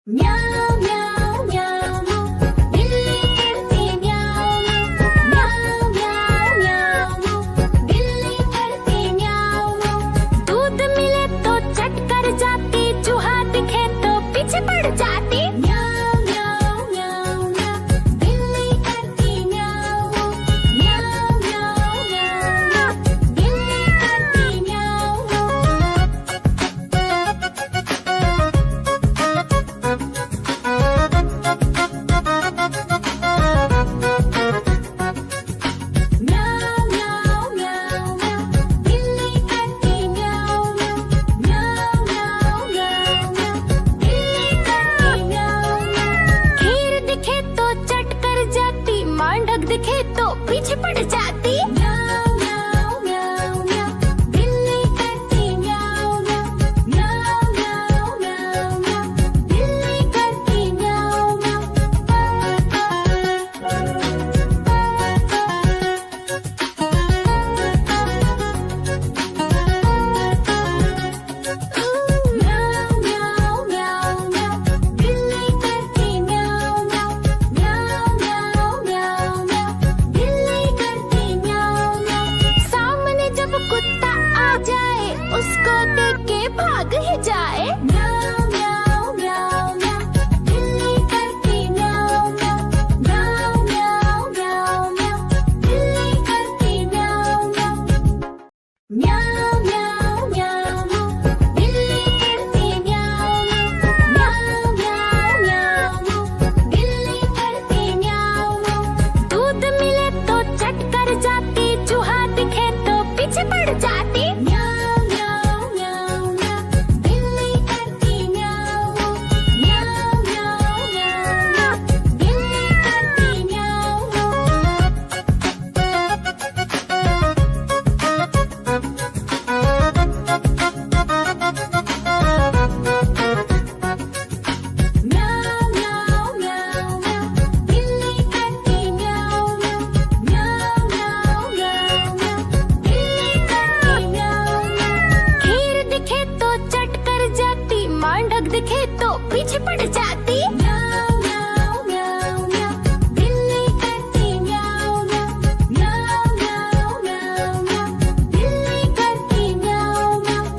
म्याऊं म्याऊं म्याऊं बिल्ली करती म्याऊं म्याऊं म्याऊं म्याऊं बिल्ली करती म्याऊं। दूध मिले तो चट कर जाती, चूहा दिखे तो पीछे पड़ जाती। म्याऊं म्याऊं म्याऊं म्याऊं बिल्ली करती म्याऊं म्याऊं म्याऊं म्याऊं बिल्ली करती म्याऊं। म्याऊं म्याऊं म्याऊं म्याऊं बिल्ली करती म्याऊं म्याऊं म्याऊं म्याऊं म्याऊं बिल्ली करती म्याऊं। खीर दिखे तो चट कर जाती, मांडक दिखे तो पीछे पड़ जाती। म्याऊं म्याऊं म्याऊं म्याऊं बिल्ली करती म्याऊं म्याऊं म्याऊं म्याऊं म्याऊं बिल्ली करती म्याऊं म्याऊं म्याऊं म्याऊं म्याऊं बिल्ली करती म्याऊं म्याऊं म्याऊं म्याऊं म्याऊं बिल्ली करती म्याऊं। सामने जब कुत्ता आ जाए, उसको देख के भाग ही जाए। म्याऊं म्याऊं म्याऊं म्याऊं बिल्ली करती म्याऊं म्याऊं म्याऊं म्याऊं म्याऊं बिल्ली करती म्याऊं म्याऊं म्याऊं म्याऊं बिल्ली करती म्याऊं म्याऊं म्याऊं म्याऊं बिल्ली करती म्याऊं। दूध मिले तो चट कर जाती, चूहा दिखे तो पीछे पड़ जाती। म्याऊं म्याऊं म्याऊं म्याऊं बिल्ली करती म्याऊं म्याऊं म्याऊं म्याऊं बिल्ली करती म्याऊं। म्याऊं म्याऊं म्याऊं म्याऊं बिल्ली करती म्याऊं म्याऊं म्याऊं म्याऊं म्याऊं बिल्ली करती म्याऊं। खीर दिखे तो चट कर जाती, मांडक दिखे तो पीछे पड़ जाती। म्याऊं म्याऊं म्याऊं म्याऊं बिल्ली करती म्याऊं म्याऊं म्याऊं म्याऊं म्याऊं बिल्ली करती म्याऊं म्याऊं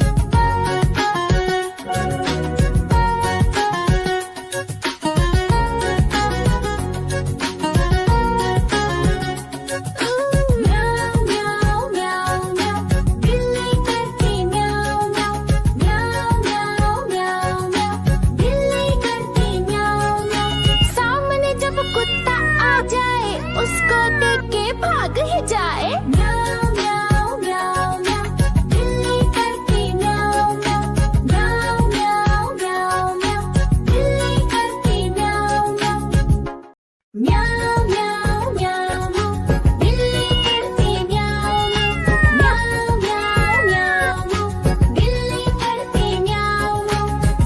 म्याऊं म्याऊं म्याऊं बिल्ली करती म्याऊं म्याऊं म्याऊं म्याऊं म्याऊं बिल्ली करती म्याऊं। सामने जब कुत्ता आ जाए, उसको देख के भाग ही जाए। म्याऊं म्याऊं म्याऊं म्याऊं बिल्ली करती म्याऊं म्याऊं म्याऊं म्याऊं म्याऊं बिल्ली करती म्याऊं म्याऊं म्याऊं म्याऊं बिल्ली करती म्याऊं म्याऊं म्याऊं म्याऊं बिल्ली करती म्याऊं।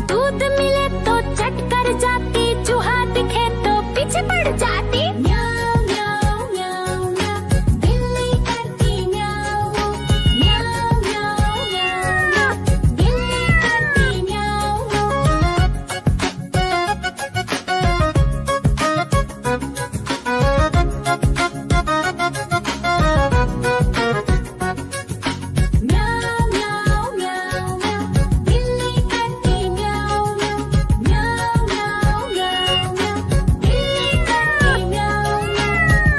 दूध मिले तो चट कर जाती, चूहा दिखे तो पीछे पड़ जाती। म्याऊं म्याऊं म्याऊं म्याऊं बिल्ली करती म्याऊं म्याऊं म्याऊं म्याऊं बिल्ली करती म्याऊं। म्याऊं म्याऊं म्याऊं म्याऊं बिल्ली करती म्याऊं म्याऊं म्याऊं म्याऊं म्याऊं बिल्ली करती म्याऊं।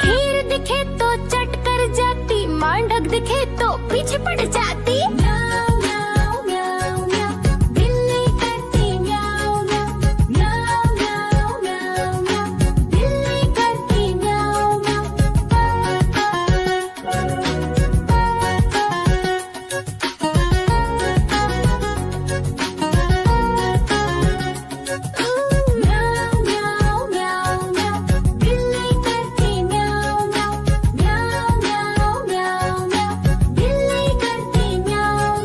खीर दिखे तो चट कर जाती, मांडक दिखे तो पीछे पड़ जाती। म्याऊं म्याऊं म्याऊं म्याऊं बिल्ली करती म्याऊं म्याऊं म्याऊं म्याऊं म्याऊं बिल्ली करती म्याऊं म्याऊं म्याऊं म्याऊं म्याऊं बिल्ली करती म्याऊं म्याऊं म्याऊं म्याऊं म्याऊं बिल्ली करती म्याऊं।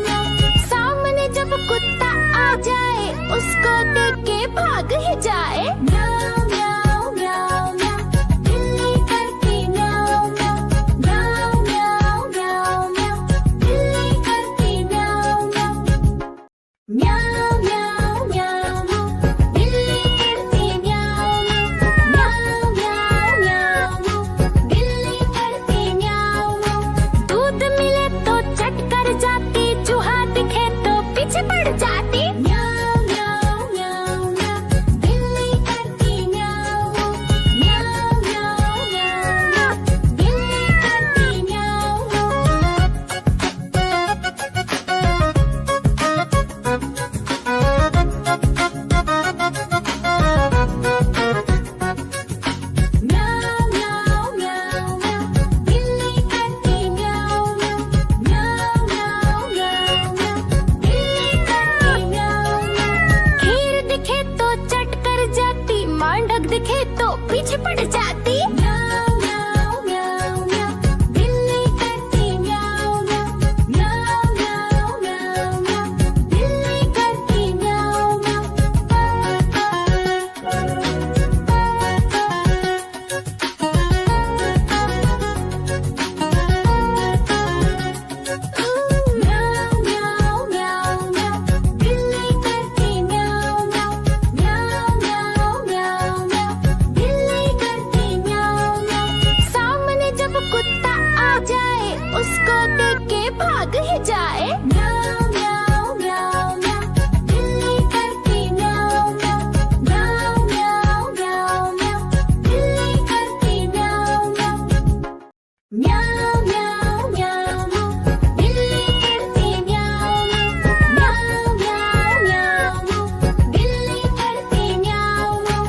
सामने जब कुत्ता आ जाए, उसको देख के भाग ही जाए। म्याऊं म्याऊं म्याऊं म्याऊं बिल्ली करती म्याऊं म्याऊं म्याऊं म्याऊं म्याऊं बिल्ली करती म्याऊं म्याऊं म्याऊं म्याऊं बिल्ली दिखे तो पीछे पड़ जाती। म्याऊ म्याऊ म्याऊ म्याऊ, बिल्ली करती म्याऊ म्याऊ। म्याऊ म्याऊ म्याऊ म्याऊ, बिल्ली करती म्याऊ म्याऊ। म्याऊ म्याऊ म्याऊ म्याऊ, बिल्ली करती म्याऊ म्याऊ। म्याऊ म्याऊ म्याऊ म्याऊ, बिल्ली करती म्याऊ म्याऊ। सामने जब कुत्ता आ जाए उसको देख के भाग ही जाए। म्याऊ म्याऊ म्याऊ म्याऊ, बिल्ली करती म्याऊ म्याऊ। म्याऊ म्याऊ म्याऊ म्याऊ, बिल्ली करती म्याऊ म्याऊ। म्याऊ म्याऊ म्याऊ म्याऊ, बिल्ली करती म्याऊ म्याऊ। म्याऊ म्याऊ म्याऊ म्याऊ, बिल्ली करती म्याऊ म्याऊ।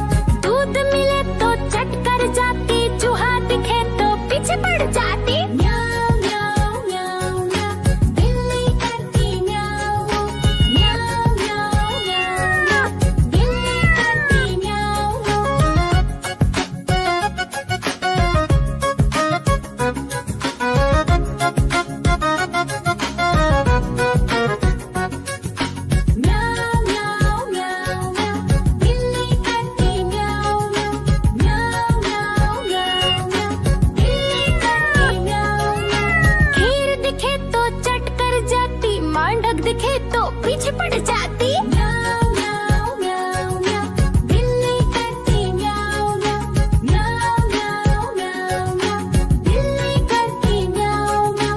दूध मिले तो चट कर जाती, चूहा दिखे तो पीछे पड़ जाती। म्याऊ म्याऊ म्याऊ म्याऊ, बिल्ली करती म्याऊ म्याऊ। म्याऊ म्याऊ म्याऊ म्याऊ, बिल्ली करती म्याऊ म्याऊ म्याऊ म्याऊ म्याऊ, बिल्ली करती म्याऊ म्याऊ। म्याऊ म्याऊ म्याऊ म्याऊ, बिल्ली करती म्याऊ म्याऊ। खीर दिखे तो चट कर जाती, मांडक दिखे तो पीछे पड़ जाती। म्याऊ म्याऊ म्याऊ म्याऊ, बिल्ली करती म्याऊ म्याऊ। म्याऊ म्याऊ म्याऊ म्याऊ, बिल्ली करती म्याऊ म्याऊ।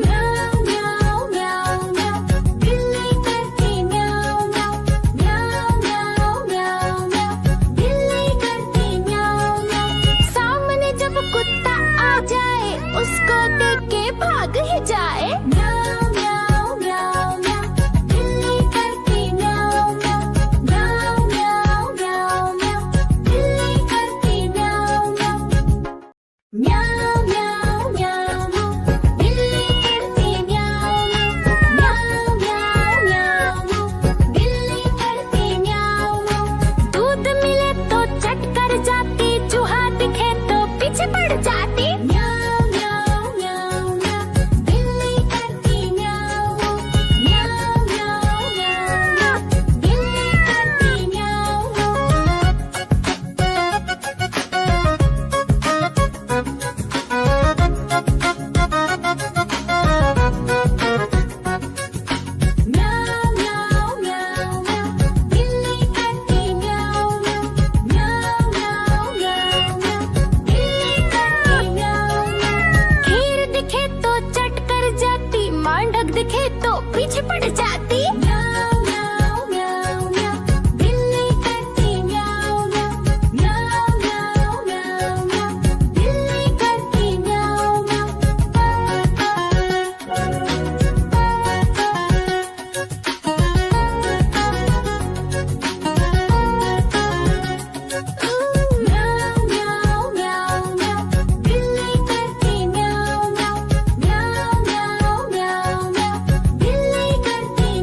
म्याऊ म्याऊ म्याऊ म्याऊ, बिल्ली करती म्याऊ म्याऊ। म्याऊ म्याऊ म्याऊ म्याऊ, बिल्ली करती म्याऊ म्याऊ। सामने जब कुत्ता आ जाए उसको देख के भाग ही जाए। म्याऊ म्याऊ म्याऊ म्याऊ, बिल्ली करती म्याऊ म्याऊ। म्याऊ म्याऊ म्याऊ म्याऊ, बिल्ली करती म्याऊ म्याऊ। म्याऊ म्याऊ म्याऊ म्याऊ, बिल्ली करती म्याऊ म्याऊ। म्याऊ म्याऊ म्याऊ म्याऊ, बिल्ली करती म्याऊ म्याऊ। दूध मिले तो चट कर जाती, चूहा दिखे तो पीछे पड़ जाती। म्याऊ म्याऊ म्याऊ म्याऊ, बिल्ली करती म्याऊ म्याऊ। म्याऊ म्याऊ म्याऊ म्याऊ, बिल्ली करती म्याऊ म्याऊ म्याऊ म्याऊ म्याऊ, बिल्ली करती म्याऊ म्याऊ। म्याऊ म्याऊ म्याऊ म्याऊ, बिल्ली करती म्याऊ म्याऊ। खीर दिखे तो चट कर जाती, मांडक दिखे तो पीछे पड़ जाती। म्याऊ म्याऊ म्याऊ म्याऊ, बिल्ली करती म्याऊ म्याऊ। म्याऊ म्याऊ म्याऊ म्याऊ, बिल्ली करती म्याऊ म्याऊ। म्याऊ म्याऊ म्याऊ म्याऊ, बिल्ली करती म्याऊ म्याऊ। म्याऊ म्याऊ म्याऊ म्याऊ, बिल्ली करती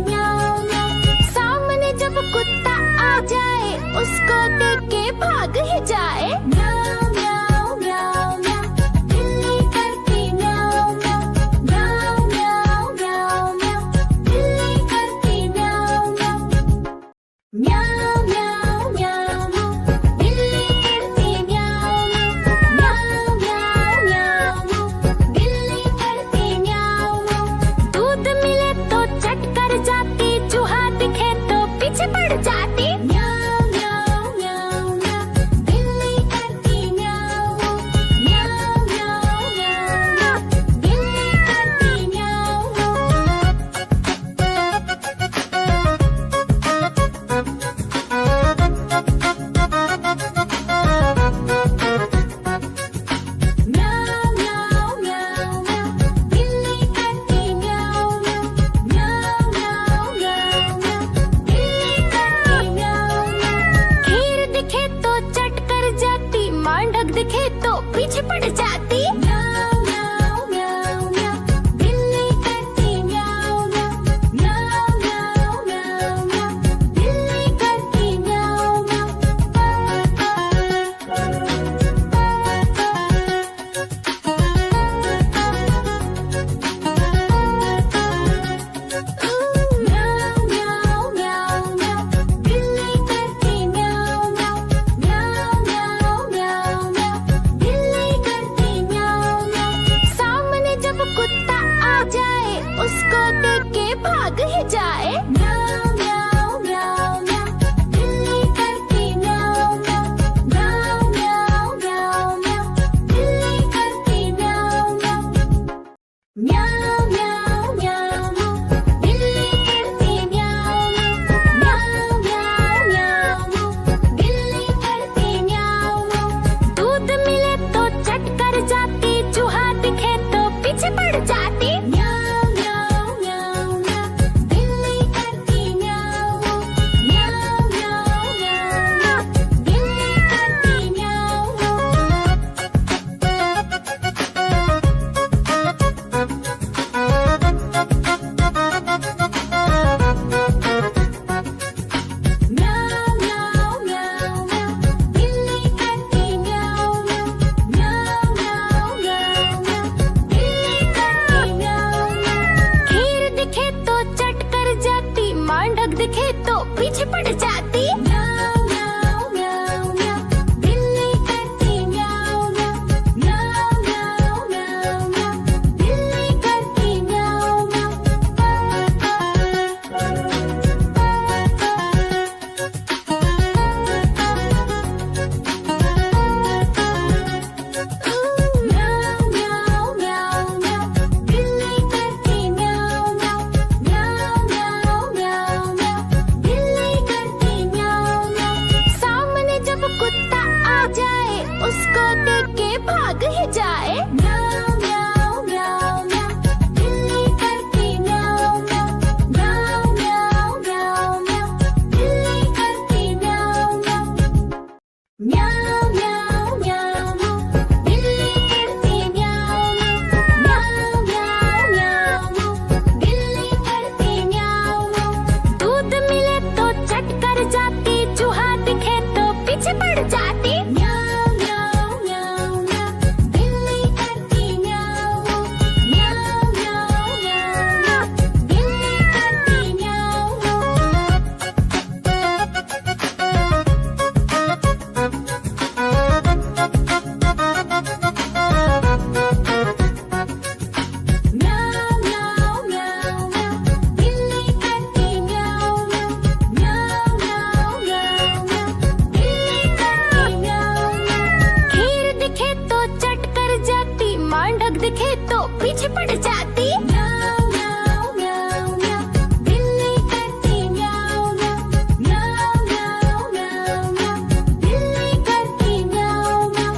दिखे तो पीछे पड़ जाती। म्याऊ म्याऊ म्याऊ म्याऊ, बिल्ली करती म्याऊ म्याऊ। म्याऊ म्याऊ म्याऊ म्याऊ, बिल्ली करती म्याऊ म्याऊ।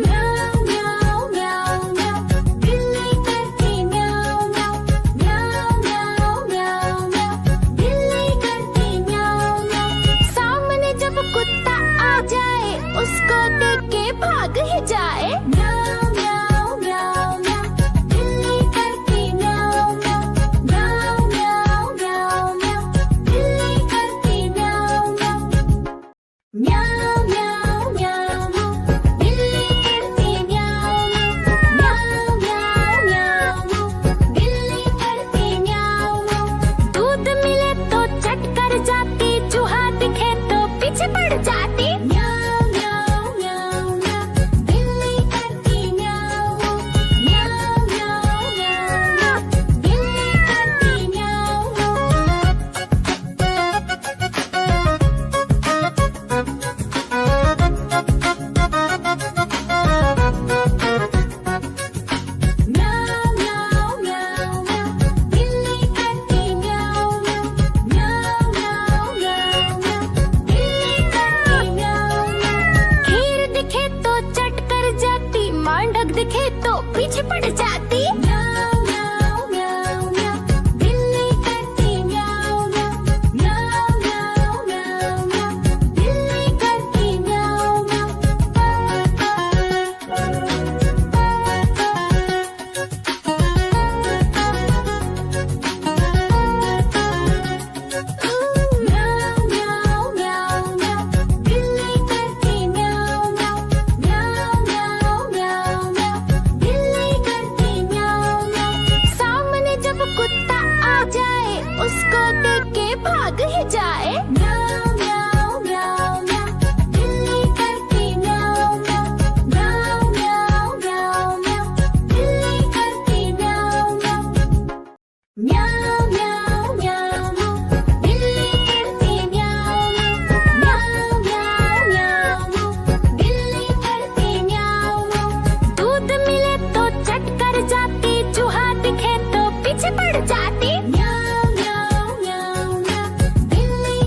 म्याऊ म्याऊ म्याऊ म्याऊ, बिल्ली करती म्याऊ म्याऊ। म्याऊ म्याऊ म्याऊ म्याऊ, बिल्ली करती म्याऊ म्याऊ। सामने जब कुत्ता आ जाए उसको देख के भाग ही जाए। म्याऊ म्याऊ म्याऊ म्याऊ, बिल्ली करती म्याऊ म्याऊ। म्याऊ म्याऊ म्याऊ म्याऊ, बिल्ली करती म्याऊ म्याऊ। म्याऊ म्याऊ म्याऊ म्याऊ, बिल्ली करती म्याऊ म्याऊ। म्याऊ म्याऊ म्याऊ म्याऊ, बिल्ली करती म्याऊ म्याऊ। दूध मिले तो चट कर जाती, चूहा दिखे तो पीछे पड़ जाती। म्याऊ म्याऊ म्याऊ म्याऊ, बिल्ली करती म्याऊ म्याऊ। म्याऊ म्याऊ म्याऊ म्याऊ, बिल्ली करती म्याऊ म्याऊ म्याऊ म्याऊ म्याऊ, बिल्ली करती म्याऊ म्याऊ। म्याऊ म्याऊ म्याऊ म्याऊ, बिल्ली करती म्याऊ म्याऊ। खीर दिखे तो चट कर जाती, मांडक दिखे तो पीछे पड़ जाती। म्याऊ म्याऊ म्याऊ म्याऊ, बिल्ली करती म्याऊ म्याऊ। म्याऊ म्याऊ म्याऊ म्याऊ, बिल्ली करती म्याऊ म्याऊ। म्याऊ म्याऊ म्याऊ म्याऊ, बिल्ली करती म्याऊ म्याऊ। म्याऊ म्याऊ म्याऊ म्याऊ, बिल्ली करती म्याऊ म्याऊ। सामने जब कुत्ता आ जाए उसको देख के भाग ही जाए। म्याऊ म्याऊ म्याऊ म्याऊ, बिल्ली करती म्याऊ म्याऊ। म्याऊ म्याऊ म्याऊ म्याऊ, बिल्ली करती म्याऊ म्याऊ। म्याऊ म्याऊ म्याऊ म्याऊ, बिल्ली करती म्याऊ म्याऊ। म्याऊ म्याऊ म्याऊ म्याऊ, बिल्ली करती म्याऊ म्याऊ। दूध मिले तो चट कर जाती, चूहा दिखे तो पीछे पड़ जाती। म्याऊ म्याऊ म्याऊ म्याऊ, बिल्ली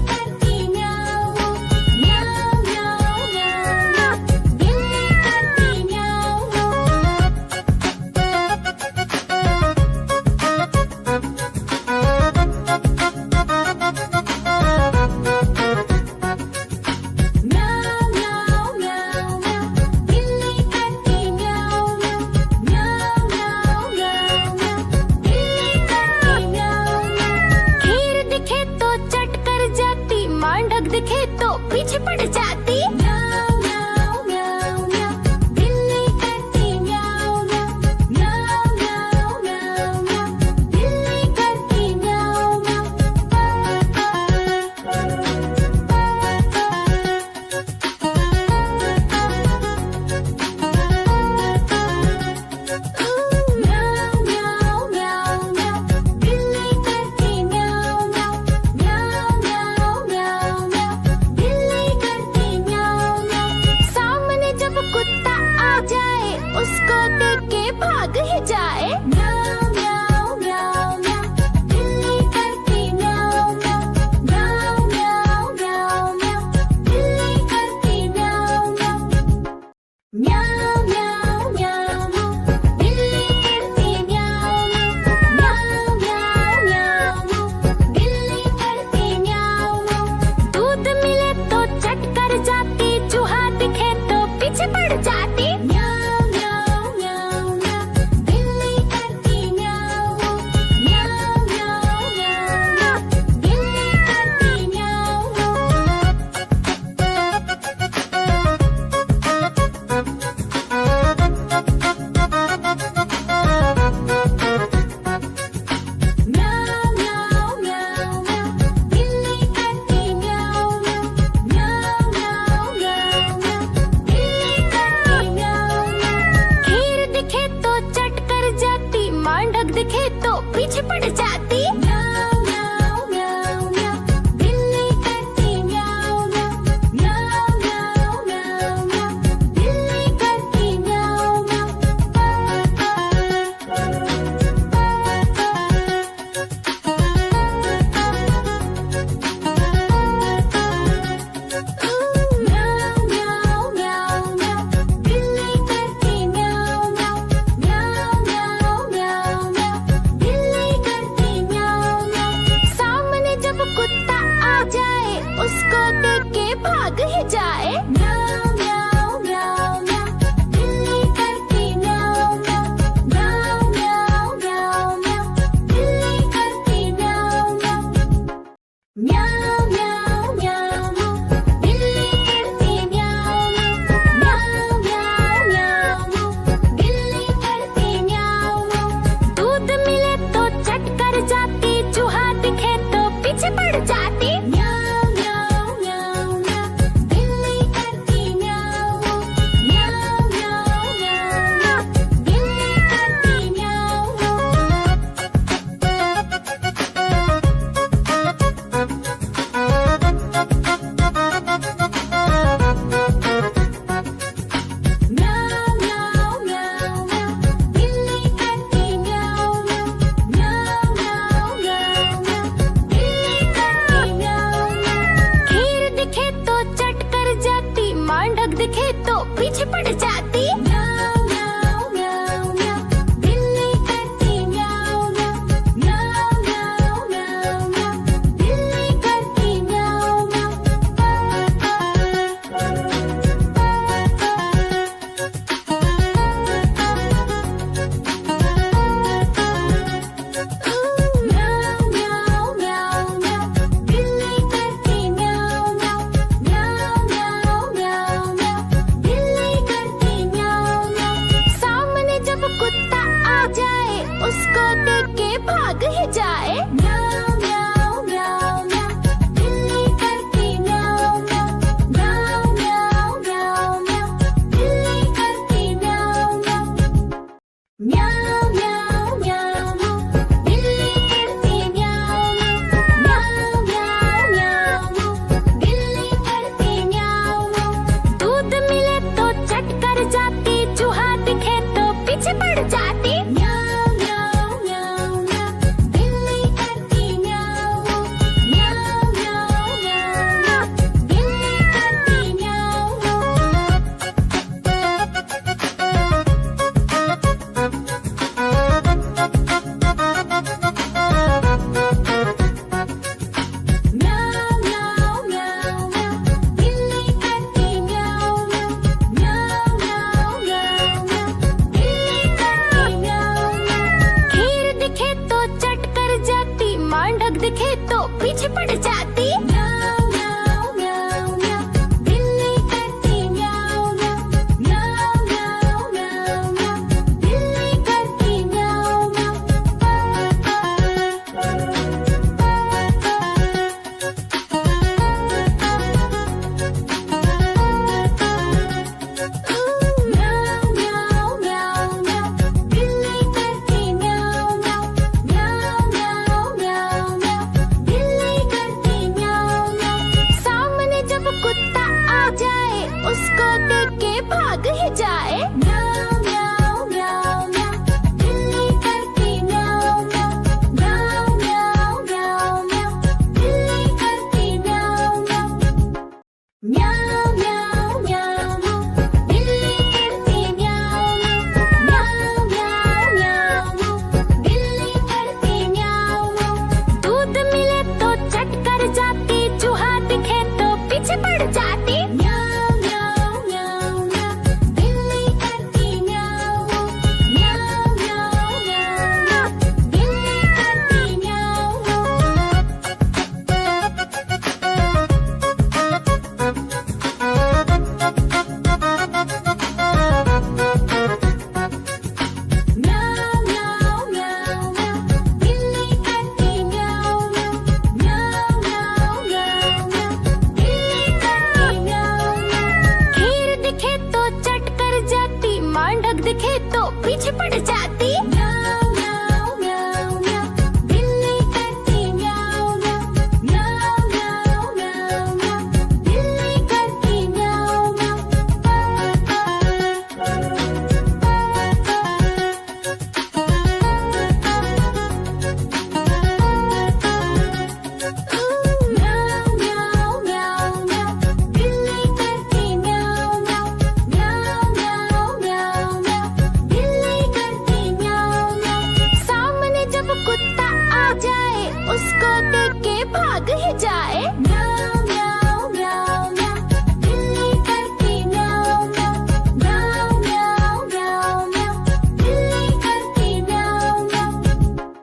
डग दिखे तो पीछे पड़ जाती।